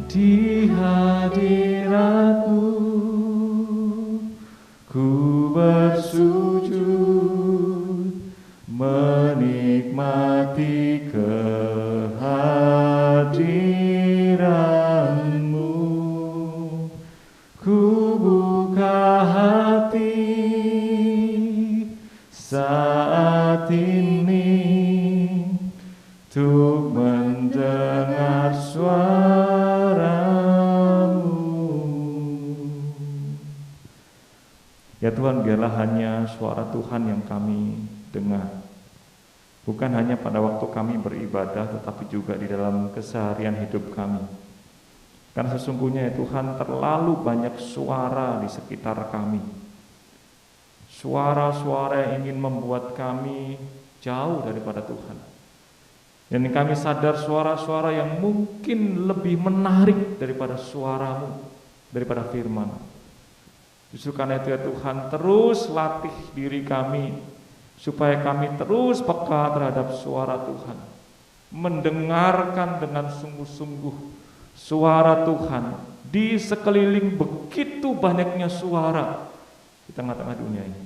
di hadirat-Mu, ku bersujud menikmati kehadiran-Mu. Ku buka hati saat ini untuk mendengar suara-Mu. Ya Tuhan, biarlah hanya suara Tuhan yang kami dengar. Bukan hanya pada waktu kami beribadah, tetapi juga di dalam keseharian hidup kami. Karena sesungguhnya ya Tuhan, terlalu banyak suara di sekitar kami. Suara-suara yang ingin membuat kami jauh daripada Tuhan. Dan kami sadar suara-suara yang mungkin lebih menarik daripada suara-Mu, daripada firman. Justru karena itu ya Tuhan, terus latih diri kami supaya kami terus peka terhadap suara Tuhan, mendengarkan dengan sungguh-sungguh suara Tuhan di sekeliling begitu banyaknya suara di tengah-tengah dunia ini.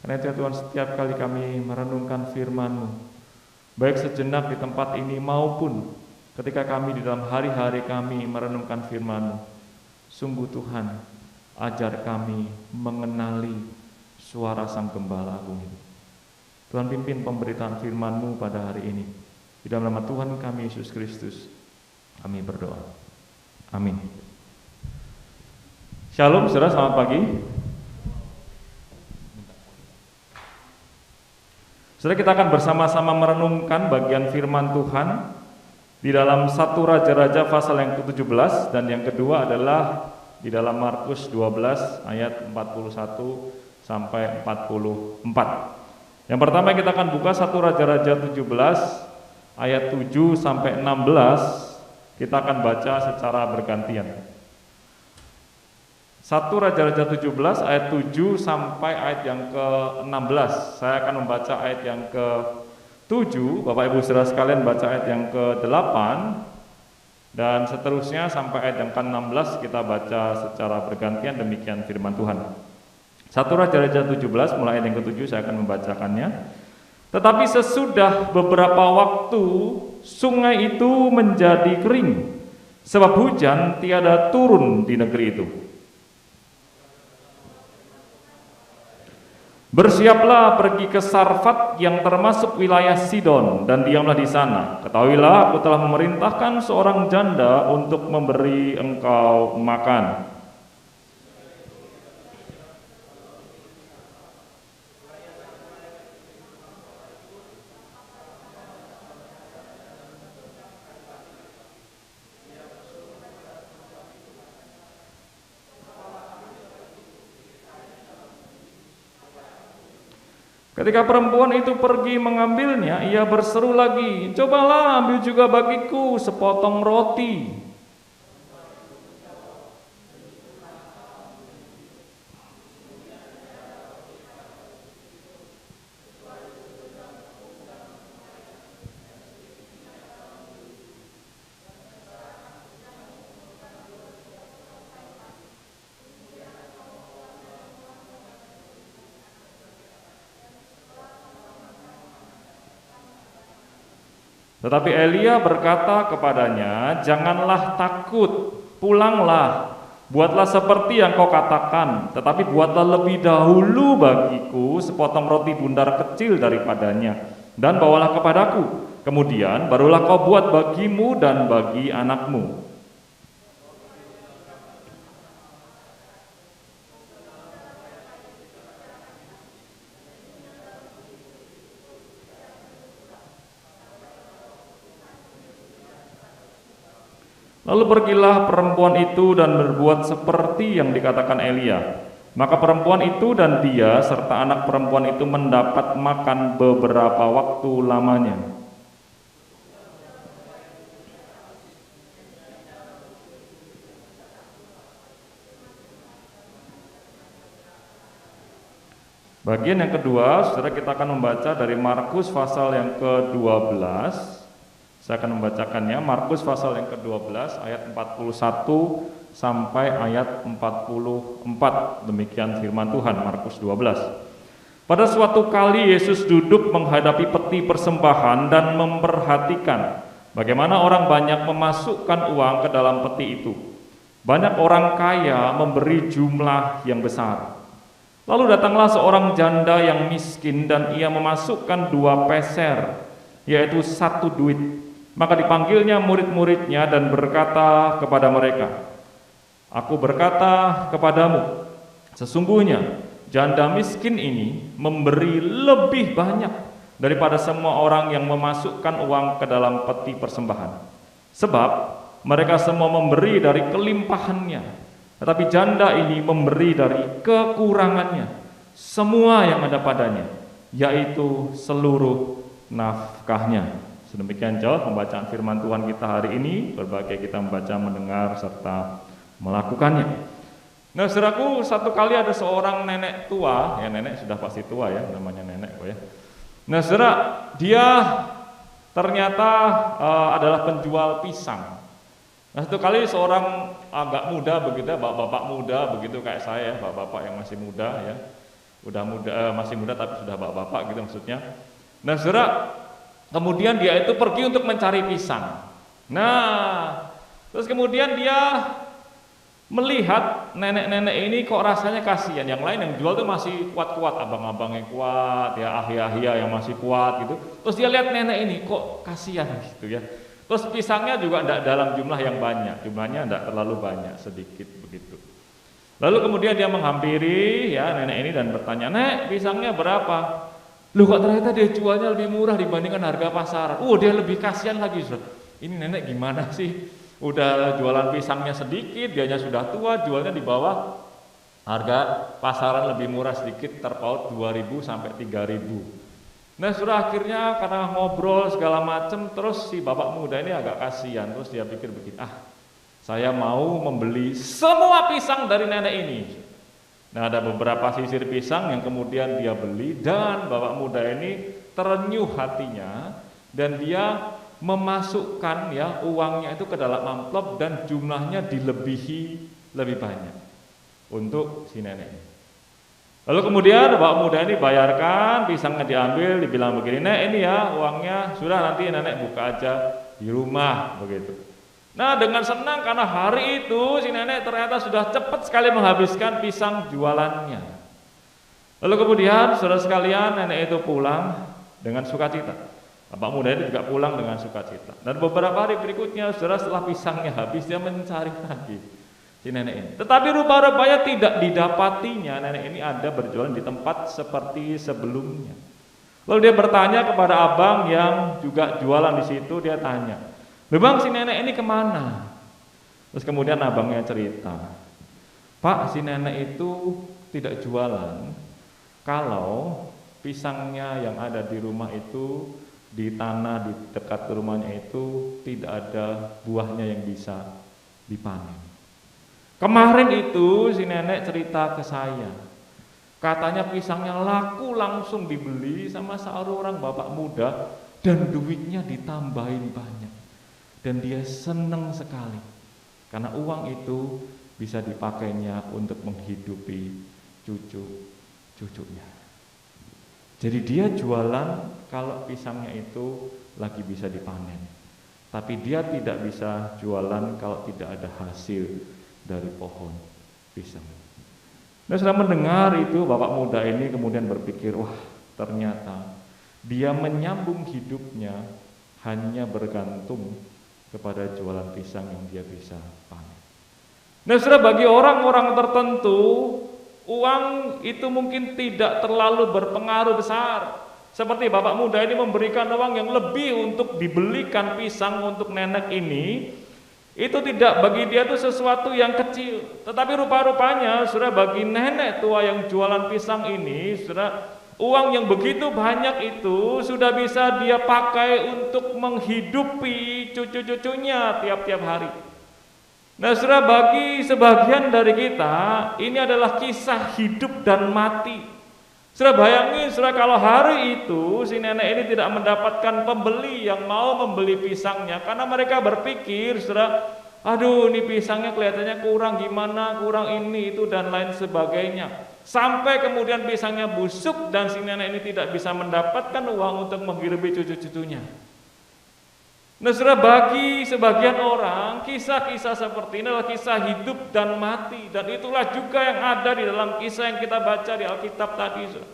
Karena itu ya Tuhan, setiap kali kami merenungkan firman-Mu, baik sejenak di tempat ini maupun ketika kami di dalam hari-hari kami merenungkan firman-Mu, sungguh Tuhan, ajar kami mengenali suara Sang Gembala Agung itu. Tuhan, pimpin pemberitaan firman-Mu pada hari ini. Di dalam nama Tuhan kami Yesus Kristus, kami berdoa. Amin. Shalom, saudara, selamat pagi. Saudara, kita akan bersama-sama merenungkan bagian firman Tuhan di dalam 1 Raja-Raja pasal yang ke-17, dan yang kedua adalah di dalam Markus 12 ayat 41 sampai 44. Yang pertama kita akan buka 1 Raja-Raja 17 ayat 7 sampai 16. Kita akan baca secara bergantian. 1 Raja-Raja 17 ayat 7 sampai ayat yang ke-16. Saya akan membaca ayat yang ke-7, Bapak Ibu Saudara sekalian baca ayat yang ke-8, dan seterusnya sampai ayat yang ke-16 kita baca secara bergantian. Demikian firman Tuhan. 1 Raja-Raja 17 mulai ayat yang ke-7 saya akan membacakannya. Tetapi sesudah beberapa waktu sungai itu menjadi kering, sebab hujan tiada turun di negeri itu. Bersiaplah pergi ke Sarfat yang termasuk wilayah Sidon, dan diamlah di sana. Ketahuilah, aku telah memerintahkan seorang janda untuk memberi engkau makan. Ketika perempuan itu pergi mengambilnya, ia berseru lagi, "Cobalah ambil juga bagiku sepotong roti." Tetapi Elia berkata kepadanya, "Janganlah takut, pulanglah, buatlah seperti yang kau katakan, tetapi buatlah lebih dahulu bagiku sepotong roti bundar kecil daripadanya, dan bawalah kepadaku. Kemudian barulah kau buat bagimu dan bagi anakmu." Lalu pergilah perempuan itu dan berbuat seperti yang dikatakan Elia. Maka perempuan itu dan dia serta anak perempuan itu mendapat makan beberapa waktu lamanya. Bagian yang kedua, saudara, kita akan membaca dari Markus pasal yang ke-12, Saya akan membacakannya, Markus pasal yang ke-12 ayat 41 sampai ayat 44. Demikian firman Tuhan, Markus 12. Pada suatu kali Yesus duduk menghadapi peti persembahan dan memperhatikan bagaimana orang banyak memasukkan uang ke dalam peti itu. Banyak orang kaya memberi jumlah yang besar. Lalu datanglah seorang janda yang miskin dan ia memasukkan 2 peser, yaitu 1 duit. Maka dipanggilnya murid-muridnya dan berkata kepada mereka, "Aku berkata kepadamu, sesungguhnya janda miskin ini memberi lebih banyak daripada semua orang yang memasukkan uang ke dalam peti persembahan. Sebab mereka semua memberi dari kelimpahannya, tetapi janda ini memberi dari kekurangannya, semua yang ada padanya, yaitu seluruh nafkahnya." Sedemikian jauh pembacaan firman Tuhan kita hari ini. Berbahagia kita membaca, mendengar, serta melakukannya. Nah, saudaraku, satu kali ada seorang nenek tua, ya nenek sudah pasti tua ya, namanya nenek kok ya. Nah, saudara, dia ternyata adalah penjual pisang. Nah, satu kali seorang agak muda begitu, bapak-bapak muda begitu kayak saya, bapak-bapak yang masih muda ya, udah muda, masih muda tapi sudah bapak-bapak gitu maksudnya. Nah, saudara, kemudian dia itu pergi untuk mencari pisang. Nah, terus kemudian dia melihat nenek-nenek ini kok rasanya kasihan. Yang lain yang jual tuh masih kuat-kuat, abang-abang yang kuat, ya ahia-ahia yang masih kuat gitu. Terus dia lihat nenek ini kok kasihan gitu ya. Terus pisangnya juga tidak dalam jumlah yang banyak, jumlahnya tidak terlalu banyak, sedikit begitu. Lalu kemudian dia menghampiri ya nenek ini dan bertanya, "Nek, pisangnya berapa?" Loh, kok ternyata dia jualnya lebih murah dibandingkan harga pasaran. Dia lebih kasihan lagi. Ini nenek gimana sih? Udah jualan pisangnya sedikit, dianya sudah tua, jualnya di bawah harga pasaran, lebih murah sedikit, terpaut 2.000 sampai 3.000. Nah, sudah akhirnya karena ngobrol segala macam, terus si bapak muda ini agak kasihan. Terus dia pikir begini, saya mau membeli semua pisang dari nenek ini. Nah, ada beberapa sisir pisang yang kemudian dia beli, dan bapak muda ini terenyuh hatinya dan dia memasukkan ya uangnya itu ke dalam amplop dan jumlahnya dilebihi lebih banyak untuk si nenek ini. Lalu kemudian bapak muda ini bayarkan, pisangnya diambil, dibilang begini, "Nek, ini ya uangnya, sudah nanti nenek buka aja di rumah," begitu. Nah, dengan senang karena hari itu si nenek ternyata sudah cepat sekali menghabiskan pisang jualannya. Lalu kemudian saudara sekalian, nenek itu pulang dengan sukacita. Bapak muda itu juga pulang dengan sukacita. Dan beberapa hari berikutnya, saudara, setelah pisangnya habis, dia mencari lagi si nenek ini. Tetapi rupa-rupanya tidak didapatinya nenek ini ada berjualan di tempat seperti sebelumnya. Lalu dia bertanya kepada abang yang juga jualan di situ, dia tanya, "Bang, si nenek ini kemana?" Terus kemudian abangnya cerita, "Pak, si nenek itu tidak jualan kalau pisangnya yang ada di rumah itu, di tanah di dekat rumahnya itu tidak ada buahnya yang bisa dipanen. Kemarin itu si nenek cerita ke saya, katanya pisangnya laku langsung dibeli sama seorang bapak muda dan duitnya ditambahin banyak. Dan dia senang sekali karena uang itu bisa dipakainya untuk menghidupi cucu-cucunya." Jadi dia jualan kalau pisangnya itu lagi bisa dipanen, tapi dia tidak bisa jualan kalau tidak ada hasil dari pohon pisang. Nah, setelah mendengar itu, bapak muda ini kemudian berpikir, wah, ternyata dia menyambung hidupnya hanya bergantung kepada jualan pisang yang dia bisa panen. Nah, saudara, bagi orang-orang tertentu, uang itu mungkin tidak terlalu berpengaruh besar. Seperti bapak muda ini memberikan uang yang lebih untuk dibelikan pisang untuk nenek ini, itu tidak, bagi dia itu sesuatu yang kecil. Tetapi rupa-rupanya, saudara, bagi nenek tua yang jualan pisang ini, saudara, uang yang begitu banyak itu sudah bisa dia pakai untuk menghidupi cucu-cucunya tiap-tiap hari. Nah, saudara, bagi sebagian dari kita, ini adalah kisah hidup dan mati. Saudara bayangin, saudara, kalau hari itu si nenek ini tidak mendapatkan pembeli yang mau membeli pisangnya, karena mereka berpikir, saudara, aduh ini pisangnya kelihatannya kurang gimana, kurang ini itu dan lain sebagainya. Sampai kemudian pisangnya busuk dan si nenek ini tidak bisa mendapatkan uang untuk menghidupi cucu-cucunya. Nah, saudara, bagi sebagian orang kisah-kisah seperti ini adalah kisah hidup dan mati, dan itulah juga yang ada di dalam kisah yang kita baca di Alkitab tadi, saudara.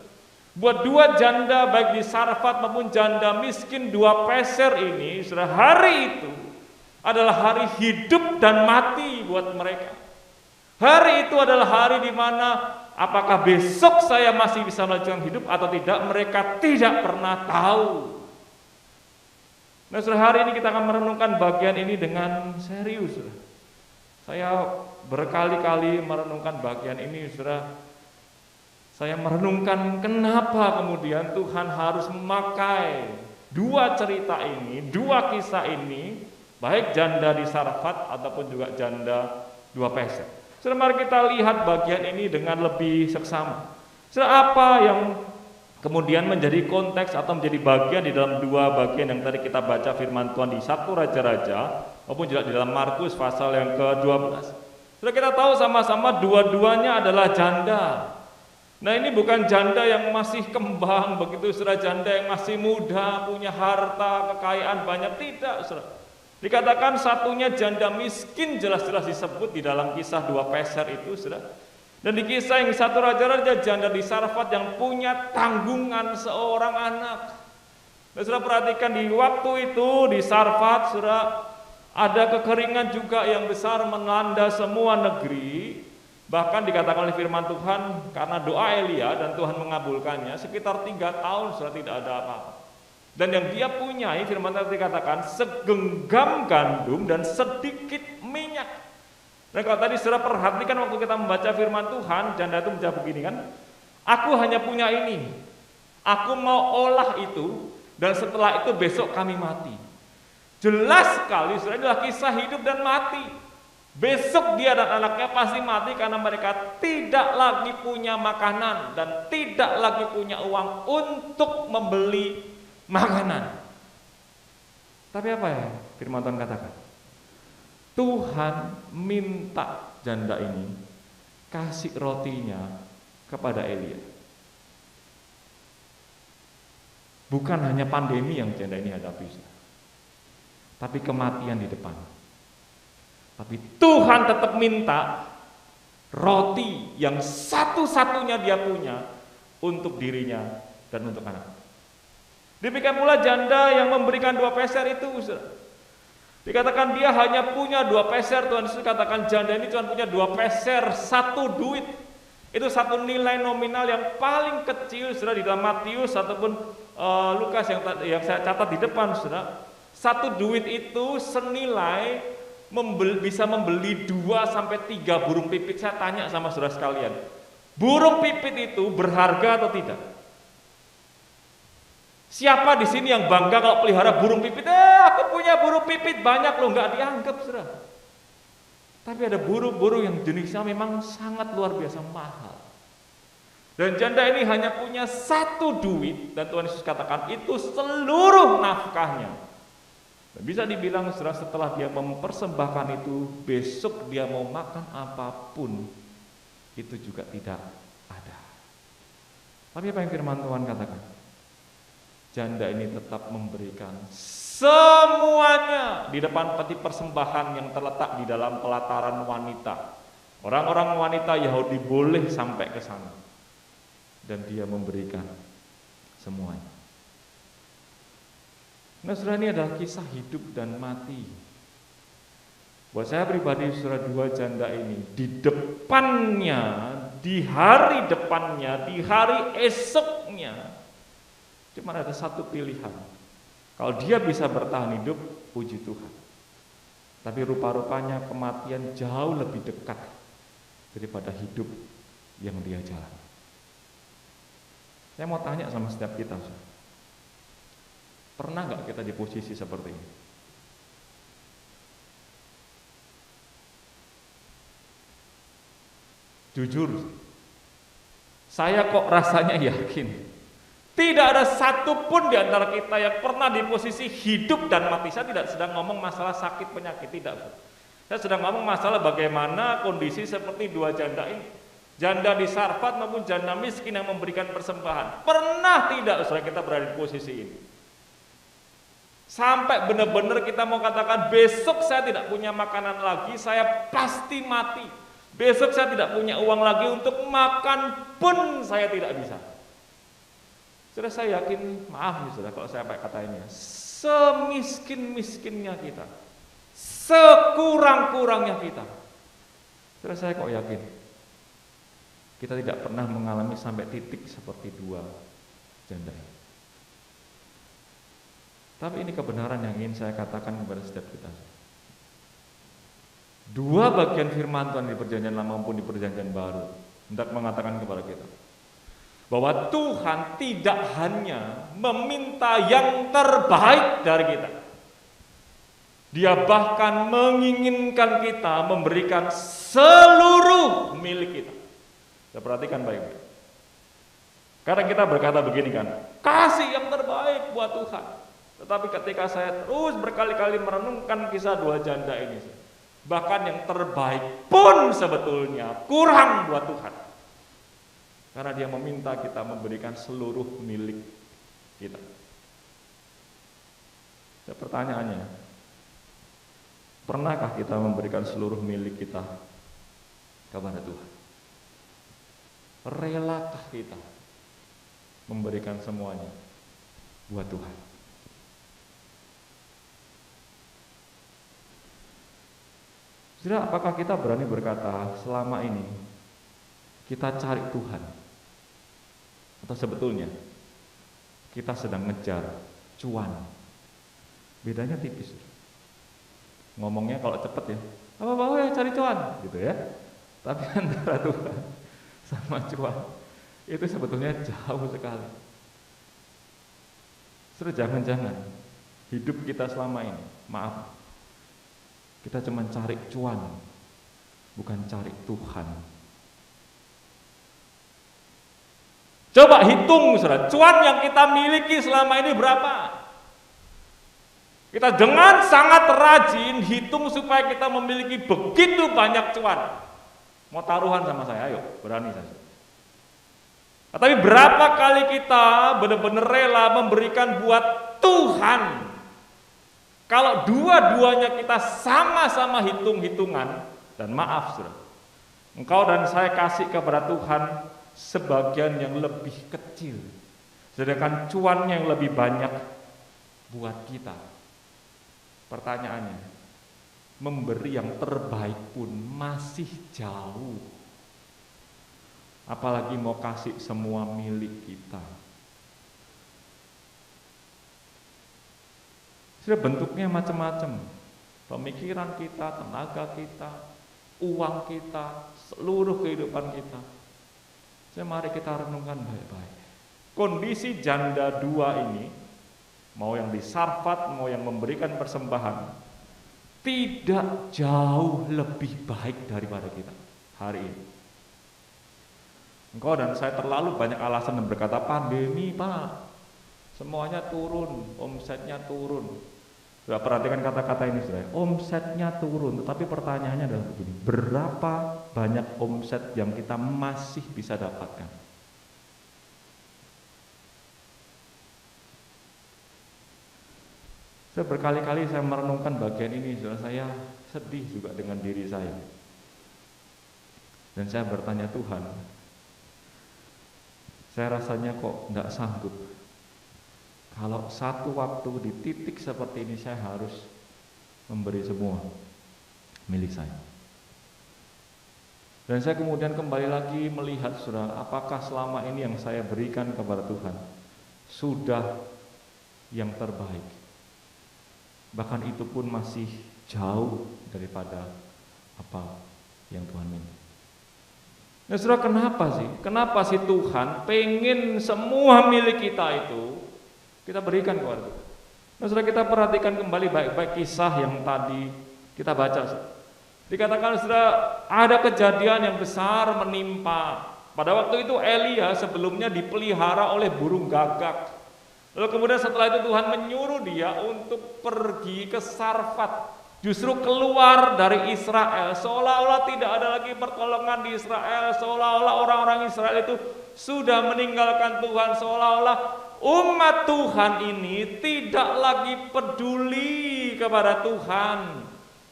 Buat dua janda baik di Sarfat maupun janda miskin 2 peser ini, saudara, hari itu adalah hari hidup dan mati buat mereka. Hari itu adalah hari di mana apakah besok saya masih bisa melanjutkan hidup atau tidak, mereka tidak pernah tahu. Nah, saudara, hari ini kita akan merenungkan bagian ini dengan serius, saudara. Saya berkali-kali merenungkan bagian ini, saudara. Saya merenungkan kenapa kemudian Tuhan harus memakai 2 cerita ini, 2 kisah ini, baik janda di Sarfat ataupun juga janda 2 peser. Saudara, mari kita lihat bagian ini dengan lebih seksama. Saudara, apa yang kemudian menjadi konteks atau menjadi bagian di dalam 2 bagian yang tadi kita baca firman Tuhan di 1 Raja-Raja maupun juga di dalam Markus pasal yang ke-12. Sudah kita tahu sama-sama dua-duanya adalah janda. Nah, ini bukan janda yang masih kembang begitu, saudara, janda yang masih muda, punya harta, kekayaan banyak, tidak, saudara. Dikatakan satunya janda miskin, jelas-jelas disebut di dalam kisah 2 peser itu, saudara. Dan di kisah yang 1 Raja-Raja, janda di Sarfat yang punya tanggungan seorang anak. Nah, saudara, perhatikan di waktu itu di Sarfat, saudara, ada kekeringan juga yang besar melanda semua negeri. Bahkan dikatakan oleh firman Tuhan, karena doa Elia dan Tuhan mengabulkannya, sekitar 3 tahun saudara tidak ada apa-apa. Dan yang dia punyai, firman Tuhan dikatakan, segenggam gandum dan sedikit minyak. Nah, kalau tadi saudara perhatikan waktu kita membaca firman Tuhan, janda itu menjawab begini kan, aku hanya punya ini, aku mau olah itu, dan setelah itu besok kami mati. Jelas sekali, saudara, inilah kisah hidup dan mati. Besok dia dan anaknya pasti mati karena mereka tidak lagi punya makanan dan tidak lagi punya uang untuk membeli makanan. Tapi apa ya firman Tuhan katakan? Tuhan minta janda ini kasih rotinya kepada Elia. Bukan hanya pandemi yang janda ini hadapi, tapi kematian di depan. Tapi Tuhan tetap minta roti yang satu-satunya dia punya untuk dirinya dan untuk anak. Demikian pula janda yang memberikan 2 peser itu, dikatakan dia hanya punya 2 peser. Tuhan Yesus katakan janda ini cuma punya 2 peser, 1 duit. Itu satu nilai nominal yang paling kecil, saudara, di dalam Matius ataupun Lukas yang saya catat di depan, saudara. 1 duit itu senilai bisa membeli 2 sampai 3 burung pipit. Saya tanya sama saudara sekalian, burung pipit itu berharga atau tidak? Siapa di sini yang bangga kalau pelihara burung pipit? Aku punya burung pipit banyak loh, nggak dianggap, saudara. Tapi ada burung-burung yang jenisnya memang sangat luar biasa mahal. Dan janda ini hanya punya 1 duit, dan Tuhan Yesus katakan itu seluruh nafkahnya. Dan bisa dibilang setelah dia mempersembahkan itu, besok dia mau makan apapun itu juga tidak ada. Tapi apa yang firman Tuhan katakan? Janda ini tetap memberikan semuanya di depan peti persembahan yang terletak di dalam pelataran wanita. Orang-orang wanita Yahudi boleh sampai ke sana, dan dia memberikan semuanya. Nah, saudara, ini adalah kisah hidup dan mati. Buat saya pribadi, saudara, 2 janda ini di depannya, di hari depannya, di hari esoknya, cuma ada 1 pilihan. Kalau dia bisa bertahan hidup, puji Tuhan. Tapi rupa-rupanya kematian jauh lebih dekat daripada hidup yang dia jalani. Saya mau tanya sama setiap kita, saudara. Pernah nggak kita di posisi seperti ini? Jujur, Saya kok rasanya yakin tidak ada satupun di antara kita yang pernah di posisi hidup dan mati. Saya tidak sedang ngomong masalah sakit penyakit, tidak. Saya sedang ngomong masalah bagaimana kondisi seperti dua janda ini. Janda di Sarfat maupun janda miskin yang memberikan persembahan. Pernah tidak saudara kita berada di posisi ini? Sampai benar-benar kita mau katakan besok saya tidak punya makanan lagi, saya pasti mati. Besok saya tidak punya uang lagi untuk makan pun saya tidak bisa. Sudah saya yakin, maaf nih saudara kalau saya pakai kata ini ya, semiskin-miskinnya kita, sekurang-kurangnya kita, sudah saya kok yakin kita tidak pernah mengalami sampai titik seperti dua janda ini. Tapi ini kebenaran yang ingin saya katakan kepada setiap kita. Dua bagian firman Tuhan di perjanjian lama maupun di perjanjian baru hendak mengatakan kepada kita bahwa Tuhan tidak hanya meminta yang terbaik dari kita. Dia bahkan menginginkan kita memberikan seluruh milik kita. Kita perhatikan baik-baik. Karena kita berkata begini kan, kasih yang terbaik buat Tuhan. Tetapi ketika saya terus berkali-kali merenungkan kisah dua janda ini, bahkan yang terbaik pun sebetulnya kurang buat Tuhan. Karena dia meminta kita memberikan seluruh milik kita. Pertanyaannya, pernahkah kita memberikan seluruh milik kita kepada Tuhan? Relakah kita memberikan semuanya buat Tuhan? Saudara, apakah kita berani berkata selama ini kita cari Tuhan? Atau sebetulnya kita sedang ngejar cuan? Bedanya tipis. Ngomongnya kalau cepet ya, apa-apa ya cari cuan gitu ya. Tapi antara Tuhan sama cuan itu sebetulnya jauh sekali. Sudah jangan-jangan hidup kita selama ini, maaf, kita cuma cari cuan, bukan cari Tuhan. Coba hitung saudara, cuan yang kita miliki selama ini berapa? Kita dengan sangat rajin hitung supaya kita memiliki begitu banyak cuan. Mau taruhan sama saya, ayo, berani saja. Tapi berapa kali kita benar-benar rela memberikan buat Tuhan? Kalau dua-duanya kita sama-sama hitung-hitungan, dan maaf saudara, engkau dan saya kasih kepada Tuhan sebagian yang lebih kecil, sedangkan cuan yang lebih banyak buat kita. Pertanyaannya, memberi yang terbaik pun masih jauh, apalagi mau kasih semua milik kita. Sudah bentuknya macam-macam, pemikiran kita, tenaga kita, uang kita, seluruh kehidupan kita. Jadi mari kita renungkan baik-baik. Kondisi janda dua ini, mau yang di Sarfat, mau yang memberikan persembahan, tidak jauh lebih baik daripada kita hari ini. Engkau dan saya terlalu banyak alasan dan berkata, pandemi Pak, semuanya turun, omsetnya turun. Sudah perhatikan kata-kata ini saudara, omsetnya turun, tetapi pertanyaannya adalah begini, berapa banyak omset yang kita masih bisa dapatkan? Saya berkali-kali saya merenungkan bagian ini, saudara, saya sedih juga dengan diri saya. Dan saya bertanya, Tuhan, saya rasanya kok tidak sanggup. Kalau satu waktu di titik seperti ini saya harus memberi semua milik saya. Dan saya kemudian kembali lagi melihat, saudara, apakah selama ini yang saya berikan kepada Tuhan sudah yang terbaik. Bahkan itu pun masih jauh daripada apa yang Tuhan minta. Nah, saudara, kenapa sih? Kenapa sih Tuhan pengen semua milik kita itu kita berikan kepada Tuhan? Nah, saudara, kita perhatikan kembali baik-baik kisah yang tadi kita baca. Dikatakan, saudara, ada kejadian yang besar menimpa Pada waktu itu Elia sebelumnya dipelihara oleh burung gagak. Lalu kemudian setelah itu Tuhan menyuruh dia untuk pergi ke Sarfat. Justru keluar dari Israel, seolah-olah tidak ada lagi pertolongan di Israel, seolah-olah orang-orang Israel itu sudah meninggalkan Tuhan, seolah-olah umat Tuhan ini tidak lagi peduli kepada Tuhan.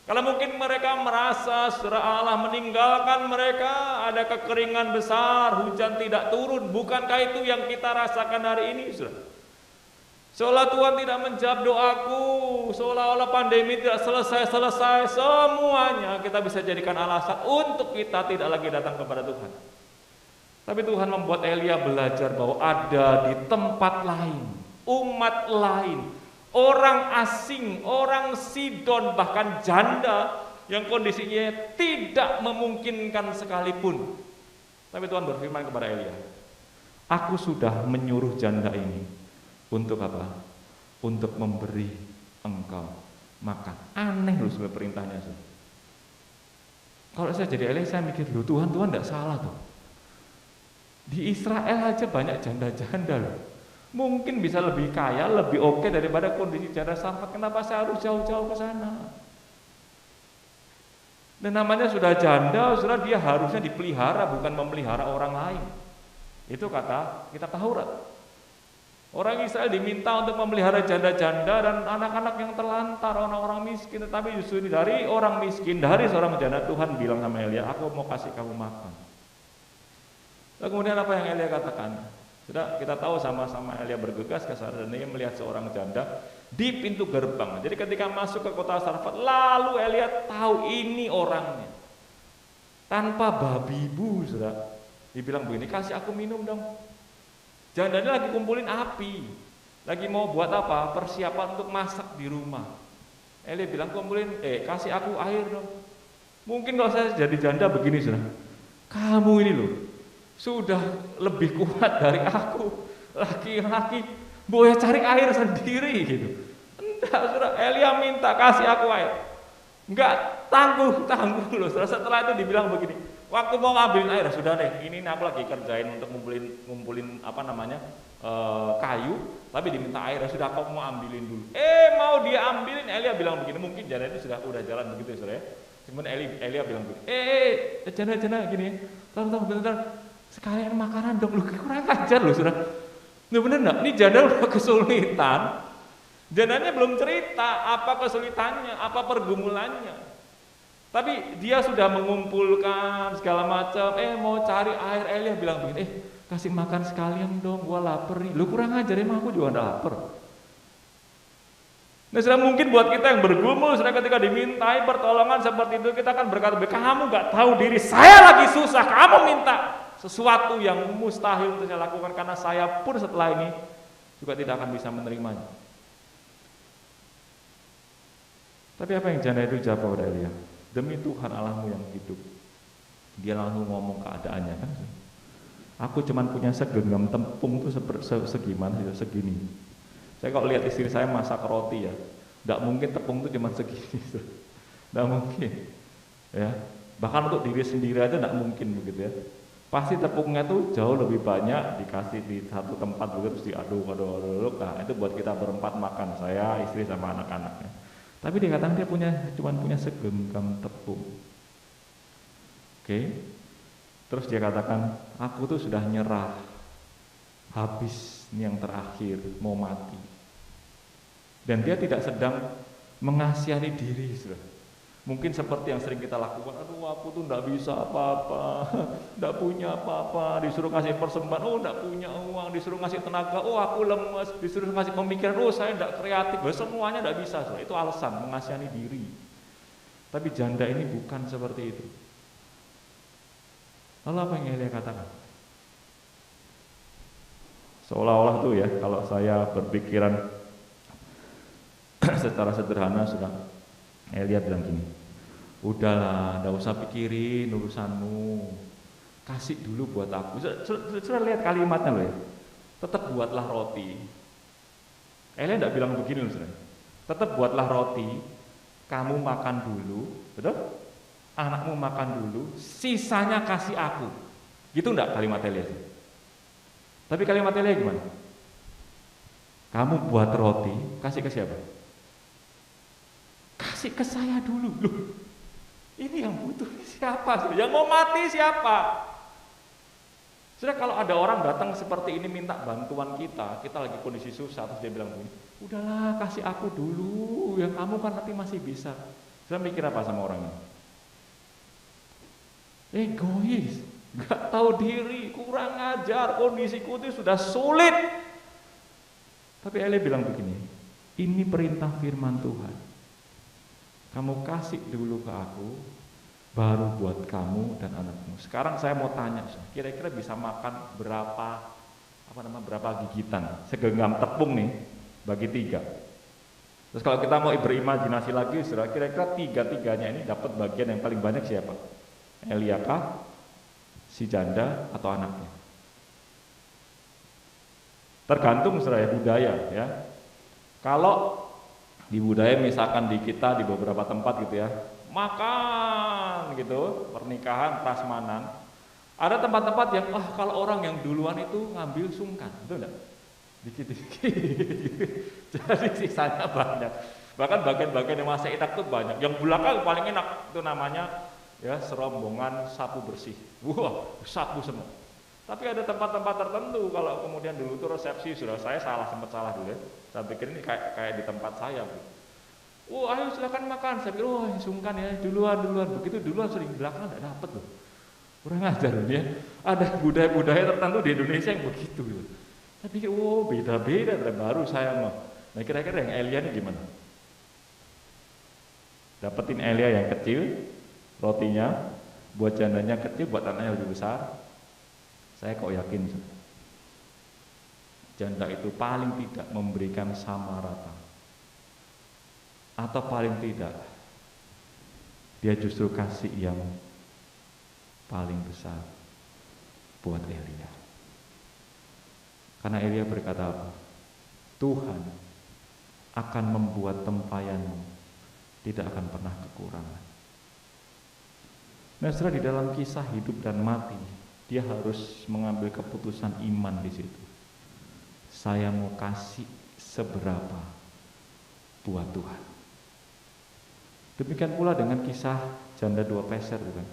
Kalau mungkin mereka merasa saudara Allah meninggalkan mereka, ada kekeringan besar, hujan tidak turun, bukankah itu yang kita rasakan hari ini, saudara? Seolah Tuhan tidak menjawab doaku, seolah-olah pandemi tidak selesai-selesai, semuanya kita bisa jadikan alasan untuk kita tidak lagi datang kepada Tuhan. Tapi Tuhan membuat Elia belajar bahwa ada di tempat lain, umat lain, orang asing, orang Sidon, bahkan janda yang kondisinya tidak memungkinkan sekalipun. Tapi Tuhan berfirman kepada Elia, aku sudah menyuruh janda ini untuk apa? Untuk memberi engkau makan. Aneh loh sebenarnya perintahnya. Kalau saya jadi Elia, saya mikir, loh Tuhan tidak salah tuh. Di Israel aja banyak janda-janda loh. Mungkin bisa lebih kaya, lebih oke daripada kondisi janda Sarfat. Kenapa saya harus jauh-jauh ke sana? Dan namanya sudah janda, saudara, dia harusnya dipelihara, bukan memelihara orang lain. Itu kata kitab Taurat. Orang Israel diminta untuk memelihara janda-janda dan anak-anak yang terlantar, orang-orang miskin. Tetapi justru dari orang miskin, dari seorang janda, Tuhan bilang sama Elia, aku mau kasih kamu makan. Lalu kemudian apa yang Elia katakan? Sudah kita tahu sama-sama Elia bergegas ke sana dan dia melihat seorang janda di pintu gerbang. Jadi ketika masuk ke kota Sarfat, lalu Elia tahu ini orangnya. Tanpa babi bu, sudah dibilang begini, kasih aku minum dong. Jandanya lagi kumpulin api, lagi mau buat apa? Persiapan untuk masak di rumah. Elia bilang kumpulin, kasih aku air dong. Mungkin kalau saya jadi janda begini, saudara, kamu ini loh sudah lebih kuat dari aku, laki-laki, boleh cari air sendiri gitu. Enggak, saudara, Elia minta kasih aku air. Enggak, tangguh loh. Setelah itu dibilang begini, waktu mau ngambilin air, sudah deh, ini aku lagi kerjain untuk ngumpulin apa namanya kayu, tapi diminta air, sudah aku mau ambilin dulu. Mau dia ambilin, Elia bilang begini, mungkin janda itu sudah jalan begitu ya, saudara ya. Cuman Elia bilang begini, janda gini, bentar, sekalian makanan dong, lu kurang ajar lu saudara. Lu bener enggak? Ini janda udah kesulitan. Jandanya belum cerita apa kesulitannya, apa pergumulannya. Tapi dia sudah mengumpulkan segala macam, mau cari air. Elia bilang begini, kasih makan sekalian dong, gua lapar nih. Lu kurang ajar, emang aku juga udah lapar. Nah, sudah mungkin buat kita yang bergumul, sudah ketika dimintai pertolongan seperti itu, kita akan berkata, kamu gak tahu diri, saya lagi susah, kamu minta sesuatu yang mustahil untuk saya lakukan, karena saya pun setelah ini juga tidak akan bisa menerimanya. Tapi apa yang janda itu jawab kepada Elia? Demi Tuhan Allahmu yang hidup. Dia langsung ngomong keadaannya kan. Aku cuman punya segenggam tepung tuh segimana ya, segini. Saya kalau lihat istri saya masak roti ya, enggak mungkin tepung tuh cuman segini. Enggak mungkin. Ya. Bahkan untuk diri sendiri aja enggak mungkin begitu ya. Pasti tepungnya tuh jauh lebih banyak, dikasih di satu tempat begitu terus diaduk. Nah, itu buat kita berempat makan, saya, istri sama anak-anaknya. Tapi dikatakan dia cuma punya segenggam tepung. Oke. Terus dia katakan, aku tuh sudah nyerah. Habis, ini yang terakhir, mau mati. Dan dia tidak sedang mengasihani diri, saudara. Mungkin seperti yang sering kita lakukan, aduh aku tuh enggak bisa apa-apa, enggak punya apa-apa, disuruh ngasih persembahan, enggak punya uang, disuruh ngasih tenaga, aku lemes, disuruh ngasih pemikiran, saya enggak kreatif, semuanya enggak bisa, saudara. Itu alasan mengasihani diri. Tapi janda ini bukan seperti itu. Lalu apa yang Elia katakan? Seolah-olah tuh ya, kalau saya berpikiran secara sederhana, sudah Elia bilang gini, udahlah, enggak usah pikirin urusanmu, kasih dulu buat aku. Sudah lihat kalimatnya loh ya, tetap buatlah roti. Elia enggak bilang begini loh, saudara. Tetap buatlah roti, kamu makan dulu, betul? Anakmu makan dulu, sisanya kasih aku. Gitu enggak kalimat Elia? Tapi kalimat Elia gimana? Kamu buat roti, kasih ke siapa? Kasih ke saya dulu. Loh, ini yang butuh siapa? Yang mau mati siapa? Sudah, kalau ada orang datang seperti ini minta bantuan kita lagi kondisi susah, terus dia bilang begini, udahlah kasih aku dulu, yang kamu kan nanti masih bisa. Sudah mikir apa sama orang ini? Egois, gak tahu diri, kurang ajar, kondisiku itu sudah sulit. Tapi Elia bilang begini, ini perintah firman Tuhan. Kamu kasih dulu ke aku, baru buat kamu dan anakmu. Sekarang saya mau tanya, kira-kira bisa makan berapa gigitan? Segenggam tepung nih, bagi 3. Terus kalau kita mau berimajinasi lagi, saudara, kira-kira 3-3-nya ini dapat bagian yang paling banyak siapa? Elia kah? Si janda atau anaknya? Tergantung saudara budaya ya. Kalau di budaya misalkan di kita di beberapa tempat gitu ya, makan gitu, pernikahan, prasmanan, ada tempat-tempat yang kalau orang yang duluan itu ngambil sungkan, betul enggak? Dikit-dikit. Jadi sisanya banyak. Bahkan bagian-bagian yang masih enak tuh banyak. Yang belakang paling enak itu namanya ya serombongan sapu bersih. Wah, sapu semua. Tapi ada tempat-tempat tertentu, kalau kemudian dulu tuh resepsi, sudah saya sempat salah dulu ya. Saya pikir ini kayak di tempat saya. Ayo silakan makan. Saya pikir, sungkan ya, duluan. Begitu duluan sering belakang enggak dapat loh. Kurang ajar ya. Ada budaya-budaya tertentu di Indonesia yang begitu. Saya pikir, beda-beda, baru saya mau. Nah kira-kira yang Elia ini gimana? Dapetin Elia yang kecil, rotinya, buat jandanya kecil, buat anaknya lebih besar. Saya kok yakin janda itu paling tidak memberikan sama rata, atau paling tidak dia justru kasih yang paling besar buat Elia. Karena Elia berkata apa? Tuhan akan membuat tempayanmu tidak akan pernah kekurangan. Nah, setelah di dalam kisah hidup dan mati, dia harus mengambil keputusan iman di situ. Saya mau kasih seberapa buat Tuhan. Demikian pula dengan kisah janda 2 peser, bukan?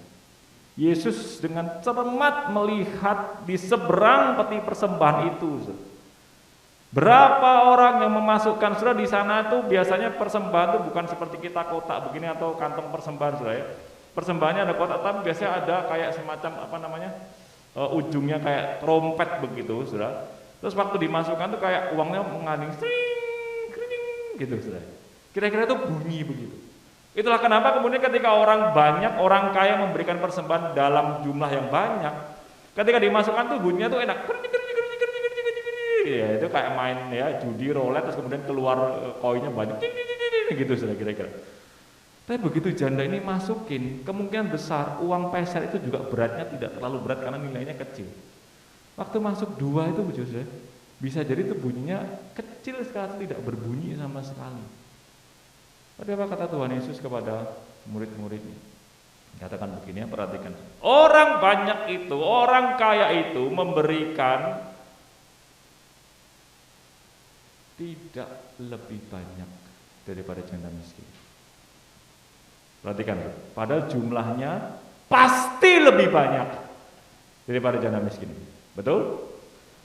Yesus dengan cermat melihat di seberang peti persembahan itu. Berapa orang yang memasukkan, saudara, di sana tuh biasanya persembahan itu bukan seperti kita kotak begini atau kantong persembahan, saudara ya. Persembahannya ada kotak, tapi biasanya ada kayak semacam ujungnya kayak trompet begitu, saudara. Terus waktu dimasukkan tuh kayak uangnya menganing, kering, gitu, saudara. Kira-kira itu bunyi begitu. Itulah kenapa kemudian ketika orang banyak, orang kaya memberikan persembahan dalam jumlah yang banyak, ketika dimasukkan tuh bunyinya tuh enak, ya itu kayak main ya judi roulette, terus kemudian keluar koinnya banyak, gitu, saudara, kira-kira. Tapi begitu janda ini masukin, kemungkinan besar uang peser itu juga beratnya tidak terlalu berat karena nilainya kecil. Waktu masuk 2 itu bisa jadi itu bunyinya kecil sekali, tidak berbunyi sama sekali. Tapi apa kata Tuhan Yesus kepada murid-muridnya? Katakan begini ya, perhatikan. Orang banyak itu, orang kaya itu memberikan tidak lebih banyak daripada janda miskin. Perhatikan, padahal jumlahnya pasti lebih banyak daripada janda miskin ini. Betul?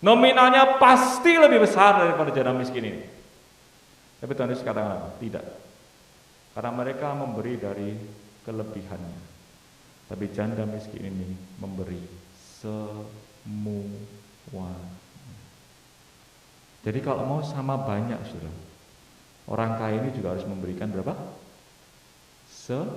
Nominalnya pasti lebih besar daripada janda miskin ini. Tapi Tuhan Yesus katakan apa? Tidak. Karena mereka memberi dari kelebihannya. Tapi janda miskin ini memberi semua. Jadi kalau mau sama banyak, saudara, orang kaya ini juga harus memberikan berapa? Semuanya.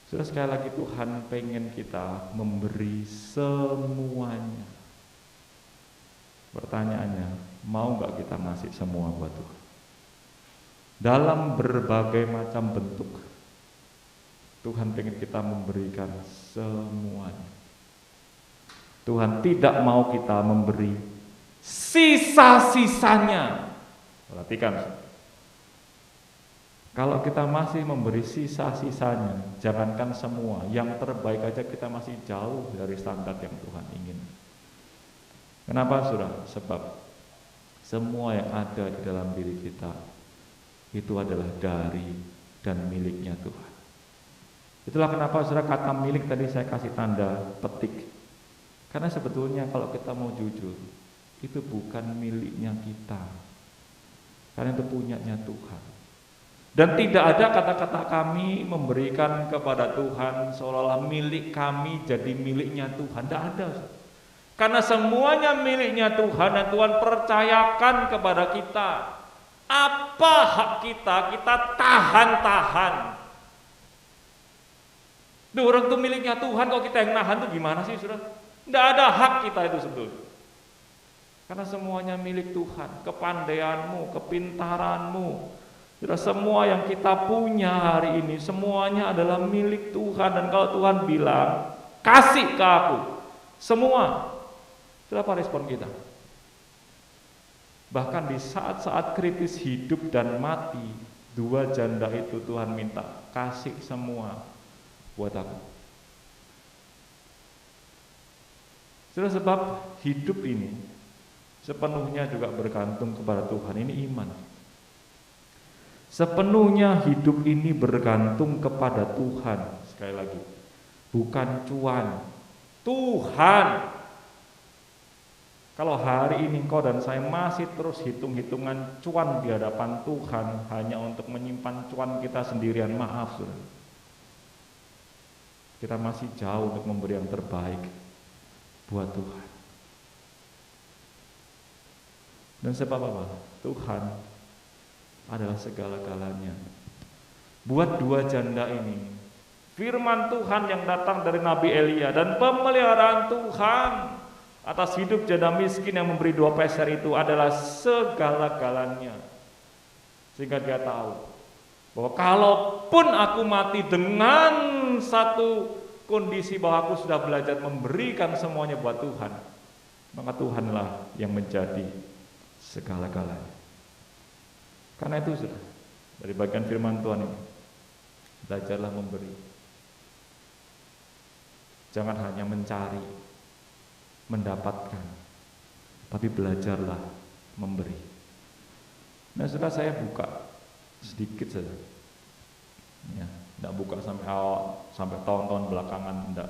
Sudah, sekali lagi Tuhan pengen kita memberi semuanya. Pertanyaannya, mau nggak kita ngasih semua buat Tuhan? Dalam berbagai macam bentuk, Tuhan pengen kita memberikan semuanya. Tuhan tidak mau kita memberi sisa-sisanya. Perhatikan, Kalau kita masih memberi sisa-sisanya, jangankan semua, yang terbaik aja kita masih jauh dari standar yang Tuhan ingin. Kenapa, Saudara? Sebab semua yang ada di dalam diri kita itu adalah dari dan miliknya Tuhan. Itulah kenapa, Saudara, kata milik tadi saya kasih tanda petik. Karena sebetulnya kalau kita mau jujur, itu bukan miliknya kita. Karena itu punyanya Tuhan. Dan tidak ada kata-kata kami memberikan kepada Tuhan seolah-olah milik kami jadi miliknya Tuhan. Tidak ada. Karena semuanya miliknya Tuhan dan Tuhan percayakan kepada kita. Apa hak kita, kita tahan-tahan. Duh, orang itu miliknya Tuhan, kalau kita yang nahan itu gimana sih, Saudara? Tidak ada hak kita itu sebetulnya. Karena semuanya milik Tuhan. Kepandaianmu, kepintaranmu, semua yang kita punya hari ini, semuanya adalah milik Tuhan. Dan kalau Tuhan bilang, kasih ke aku semua, itu apa respon kita? Bahkan di saat-saat kritis hidup dan mati, dua janda itu Tuhan minta, kasih semua buat aku. Sudah, sebab hidup ini sepenuhnya juga bergantung kepada Tuhan. Ini iman. Sepenuhnya hidup ini bergantung kepada Tuhan. Sekali lagi, bukan cuan, Tuhan. Kalau hari ini kau dan saya masih terus hitung-hitungan cuan di hadapan Tuhan hanya untuk menyimpan cuan kita sendirian, maaf, Saudara. Kita masih jauh untuk memberi yang terbaik buat Tuhan. Dan sebab apa? Tuhan adalah segala-galanya. Buat dua janda ini, firman Tuhan yang datang dari Nabi Elia dan pemeliharaan Tuhan atas hidup janda miskin yang memberi 2 peser itu adalah segala-galanya. Sehingga dia tahu bahwa kalaupun aku mati dengan satu kondisi bahwa aku sudah belajar memberikan semuanya buat Tuhan, maka Tuhanlah yang menjadi segala-galanya. Karena itu, Saudara, dari bagian firman Tuhan ini, belajarlah memberi. Jangan hanya mencari, mendapatkan, tapi belajarlah memberi. Nah, Saudara, saya buka sedikit saja. Ya, tidak buka sampai awal, sampai tahun-tahun belakangan, tidak.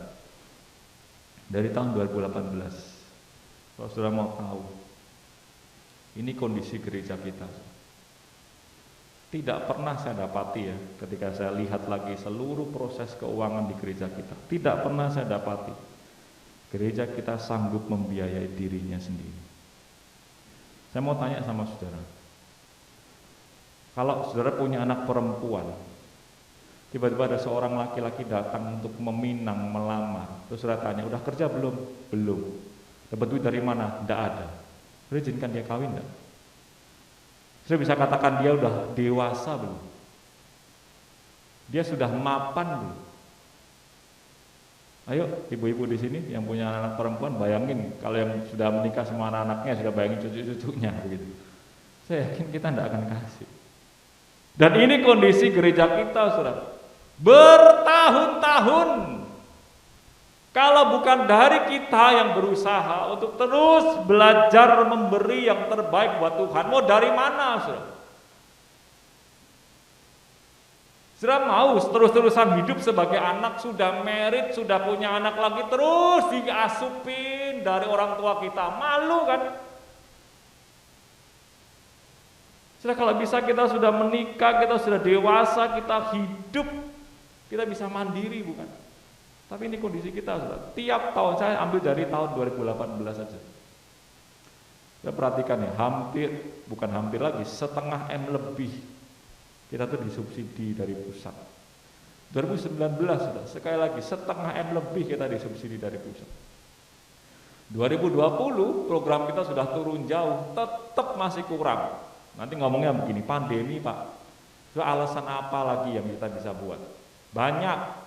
Dari tahun 2018, kalau Saudara mau tahu, ini kondisi gereja kita. Tidak pernah saya dapati ya, ketika saya lihat lagi seluruh proses keuangan di gereja kita, tidak pernah saya dapati gereja kita sanggup membiayai dirinya sendiri. Saya mau tanya sama Saudara, kalau Saudara punya anak perempuan, tiba-tiba ada seorang laki-laki datang untuk meminang, melamar, terus Saudara tanya, udah kerja belum? Belum. Dapat duit dari mana? Tidak ada. Saudara izinkan dia kawin tidak? Saya bisa katakan dia udah dewasa belum? Dia sudah mapan belum? Ayo ibu-ibu di sini yang punya anak perempuan, bayangin kalau yang sudah menikah sama anak-anaknya, sudah bayangin cucu-cucunya begitu. Saya yakin kita tidak akan kasih. Dan ini kondisi gereja kita, Saudara. Bertahun-tahun. Kalau bukan dari kita yang berusaha untuk terus belajar memberi yang terbaik buat Tuhan, mau dari mana, Saudara? Saudara mau terus-terusan hidup sebagai anak, sudah married, sudah punya anak lagi, terus diasupin dari orang tua kita, malu kan? Saudara, kalau bisa kita sudah menikah, kita sudah dewasa, kita hidup, kita bisa mandiri, bukan? Tapi ini kondisi kita, Saudara. Tiap tahun, saya ambil dari tahun 2018 saja. Saya perhatikan ya, bukan hampir lagi, 1,5 M lebih kita tuh disubsidi dari pusat. 2019 sudah, sekali lagi 1,5 M lebih kita disubsidi dari pusat. 2020 program kita sudah turun jauh, tetap masih kurang. Nanti ngomongnya begini, pandemi Pak, itu alasan apa lagi yang kita bisa buat? Banyak.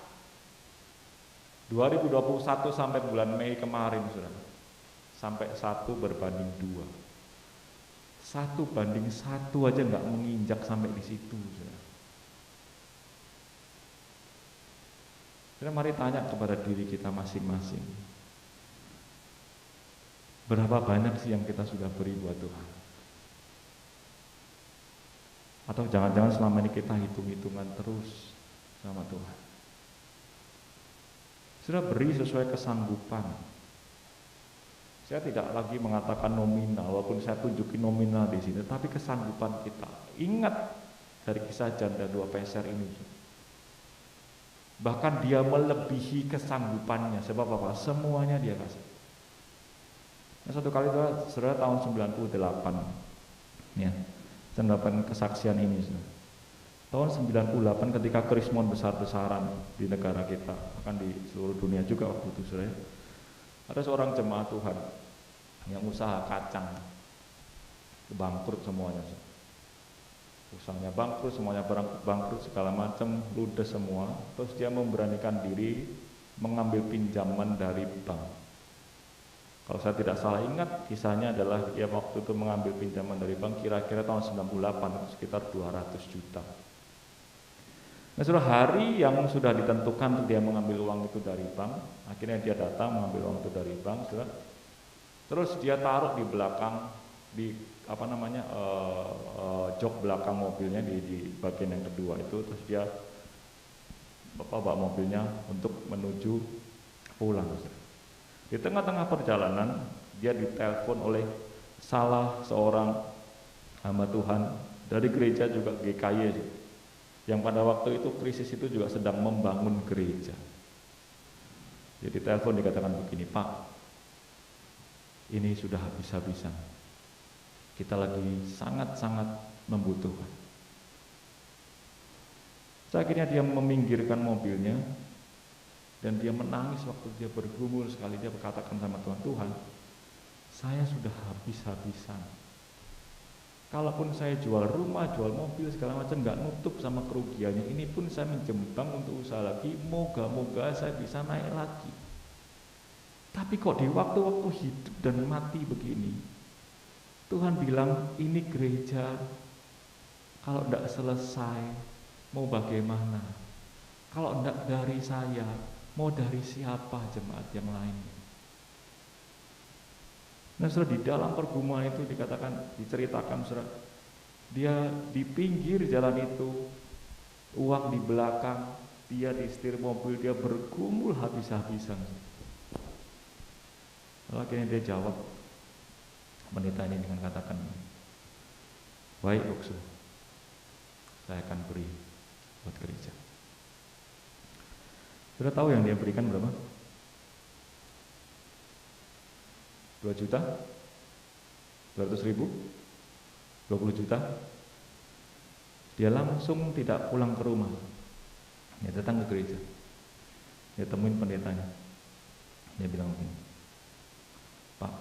2021 sampai bulan Mei kemarin, Saudara, sampai 1 berbanding 2. 1 banding 1 aja nggak menginjak sampai di situ, Saudara. Saudara, mari tanya kepada diri kita masing-masing. Berapa banyak sih yang kita sudah beri buat Tuhan? Atau jangan-jangan selama ini kita hitung-hitungan terus sama Tuhan. Sudah beri sesuai kesanggupan. Saya tidak lagi mengatakan nominal, walaupun saya tunjukin nominal di sini, tapi kesanggupan kita. Ingat dari kisah janda 2 peser ini. Bahkan dia melebihi kesanggupannya. Sebab apa? Semuanya dia kasih. Nah, satu kali itu, saudara, tahun 98, ya, saya mendapatkan kesaksian ini. Tahun 98 ketika krismon besar-besaran di negara kita, akan di seluruh dunia juga waktu itu, saudara, ada seorang jemaat Tuhan yang usaha kacang, bangkrut semuanya. Usahanya bangkrut, semuanya bangkrut, segala macam, ludes semua. Terus dia memberanikan diri mengambil pinjaman dari bank. Kalau saya tidak salah ingat, kisahnya adalah dia waktu itu mengambil pinjaman dari bank kira-kira tahun 98, sekitar 200 juta. Nah, sudah hari yang sudah ditentukan untuk dia mengambil uang itu dari bank, akhirnya dia datang mengambil uang itu dari bank, sudah. Terus dia taruh di belakang, di jok belakang mobilnya di bagian yang kedua itu. Terus dia bawa mobilnya untuk menuju pulang. Di tengah-tengah perjalanan dia ditelepon oleh salah seorang hamba Tuhan dari gereja juga GKY, yang pada waktu itu krisis itu juga sedang membangun gereja. Jadi telepon dikatakan begini, "Pak, ini sudah habis-habisan. Kita lagi sangat-sangat membutuhkan." Akhirnya dia meminggirkan mobilnya dan dia menangis waktu dia bergumul sekali. Dia berkatakan sama Tuhan, "Tuhan, saya sudah habis-habisan. Kalaupun saya jual rumah, jual mobil, segala macam, nggak nutup sama kerugiannya. Ini pun saya menjembang untuk usaha lagi. Moga-moga saya bisa naik lagi. Tapi kok di waktu-waktu hidup dan mati begini, Tuhan bilang ini gereja, kalau tidak selesai, mau bagaimana? Kalau tidak dari saya, mau dari siapa jemaat yang lain?" Nah, saudara, di dalam pergumulan itu diceritakan, saudara, dia di pinggir jalan itu, uang di belakang, dia di setir mobil, dia bergumul habis-habisan. Lalu akhirnya dia jawab wanita ini dengan katakan, "Baik, Boksu, saya akan beri buat gereja." Sudah tahu yang dia berikan berapa? 2 juta? 200 ribu? 20 juta? Dia langsung tidak pulang ke rumah. Dia datang ke gereja. Dia temuin pendetanya. Dia bilang begini, "Pak,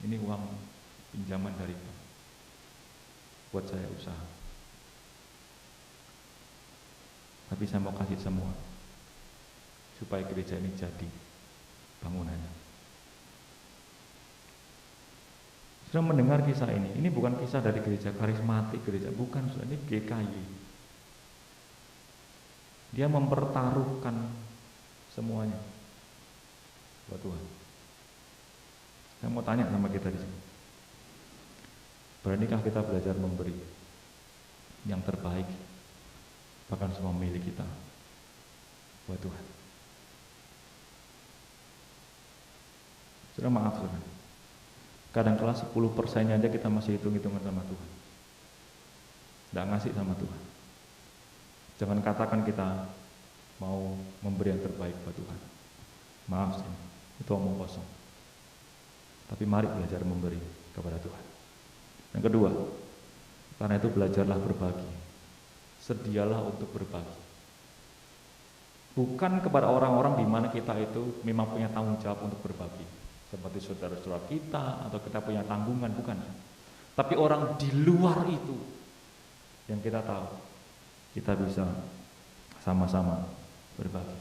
ini uang pinjaman dari Pak buat saya usaha. Tapi saya mau kasih semua supaya gereja ini jadi bangunannya." Sudah mendengar kisah ini bukan kisah dari gereja karismatik, gereja bukan, ini GKY. Dia mempertaruhkan semuanya buat Tuhan. Saya mau tanya sama kita di sini, beranikah kita belajar memberi yang terbaik, bahkan semua milik kita buat Tuhan? Sudah, maaf, saudara, kadang-kala 10% aja kita masih hitung-hitungan sama Tuhan, tidak ngasih sama Tuhan. Jangan katakan kita mau memberi yang terbaik buat Tuhan. Maaf, itu omong kosong. Tapi mari belajar memberi kepada Tuhan. Yang kedua, karena itu belajarlah berbagi. Sedialah untuk berbagi. Bukan kepada orang-orang di mana kita itu memang punya tanggung jawab untuk berbagi, seperti saudara-saudara kita atau kita punya tanggungan, bukan. Tapi orang di luar itu yang kita tahu kita bisa sama-sama berbagi.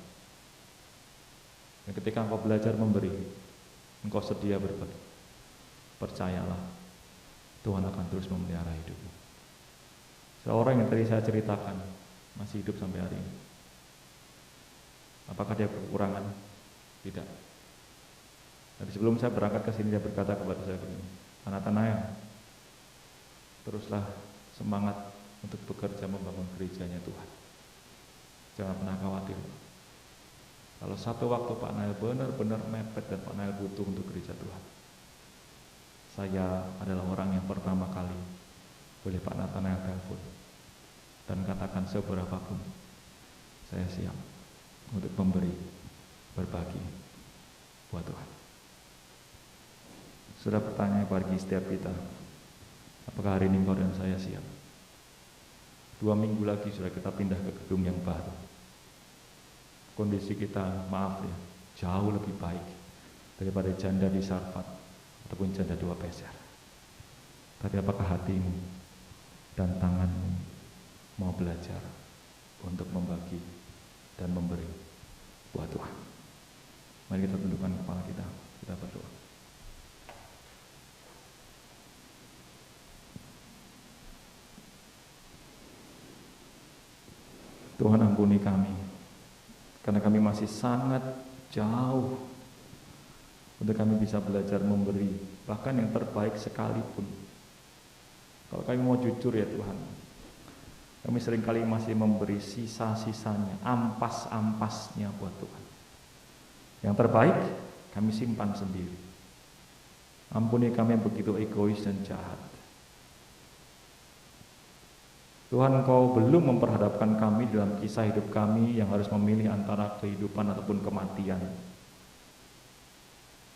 Dan ketika engkau belajar memberi, engkau sedia berbagi, percayalah Tuhan akan terus memelihara hidupmu. Seorang yang tadi saya ceritakan masih hidup sampai hari ini. Apakah dia kekurangan? Tidak. Tapi sebelum saya berangkat ke sini, dia berkata kepada saya begini, Pak Nathanael, teruslah semangat untuk bekerja membangun gerejanya Tuhan. Jangan pernah khawatir. Kalau satu waktu Pak Nael benar-benar mepet dan Pak Nael butuh untuk gereja Tuhan, saya adalah orang yang pertama kali boleh Pak Nathanael telepon dan katakan seberapapun saya siap untuk memberi, berbagi buat Tuhan. Sudah bertanya bagi setiap kita, apakah hari ini engkau dan saya siap? 2 minggu lagi sudah kita pindah ke gedung yang baru. Kondisi kita, maaf ya, jauh lebih baik daripada janda di Sarfat ataupun janda 2 peser. Tapi apakah hatimu dan tanganmu mau belajar untuk membagi dan memberi buat Tuhan? Mari kita tundukkan kepala kita berdoa. Tuhan, ampuni kami, karena kami masih sangat jauh untuk kami bisa belajar memberi, bahkan yang terbaik sekalipun. Kalau kami mau jujur ya Tuhan, kami seringkali masih memberi sisa-sisanya, ampas-ampasnya buat Tuhan. Yang terbaik kami simpan sendiri. Ampuni kami yang begitu egois dan jahat. Tuhan, Engkau belum memperhadapkan kami dalam kisah hidup kami yang harus memilih antara kehidupan ataupun kematian.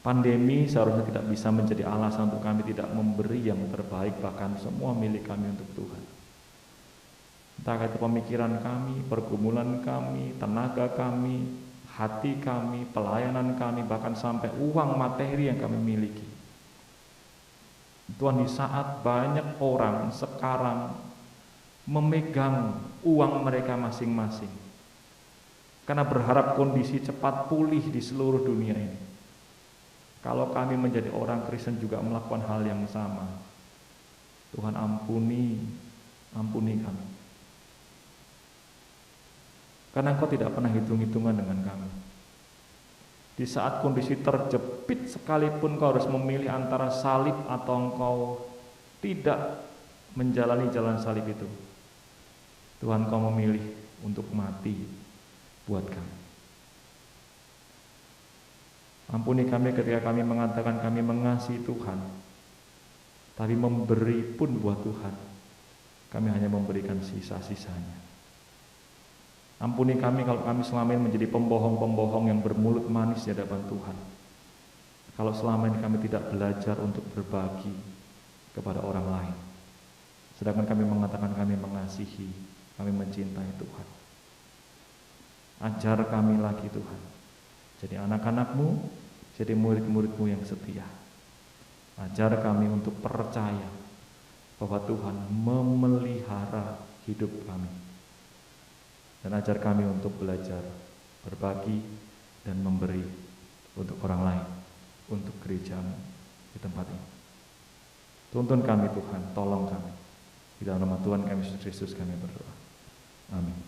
Pandemi seharusnya tidak bisa menjadi alasan untuk kami tidak memberi yang terbaik, bahkan semua milik kami untuk Tuhan. Entah itu pemikiran kami, pergumulan kami, tenaga kami, hati kami, pelayanan kami, bahkan sampai uang materi yang kami miliki. Tuhan, di saat banyak orang sekarang memegang uang mereka masing-masing karena berharap kondisi cepat pulih di seluruh dunia ini, kalau kami menjadi orang Kristen juga melakukan hal yang sama, Tuhan ampuni kami, karena Engkau tidak pernah hitung-hitungan dengan kami. Di saat kondisi terjepit sekalipun Engkau harus memilih antara salib atau Engkau tidak menjalani jalan salib itu, Tuhan, Kau memilih untuk mati buat kami. Ampuni kami ketika kami mengatakan kami mengasihi Tuhan, tapi memberi pun buat Tuhan, kami hanya memberikan sisa-sisanya. Ampuni kami kalau kami selama ini menjadi pembohong-pembohong yang bermulut manis di hadapan Tuhan. Kalau selama ini kami tidak belajar untuk berbagi kepada orang lain, sedangkan kami mengatakan kami mengasihi, kami mencintai Tuhan. Ajar kami lagi Tuhan, jadi anak-anak-Mu, jadi murid-murid-Mu yang setia. Ajar kami untuk percaya bahwa Tuhan memelihara hidup kami, dan ajar kami untuk belajar berbagi dan memberi untuk orang lain, untuk gereja-Mu di tempat ini. Tuntun kami Tuhan, tolong kami. Di dalam nama Tuhan kami Yesus Kristus kami berdoa. Amin.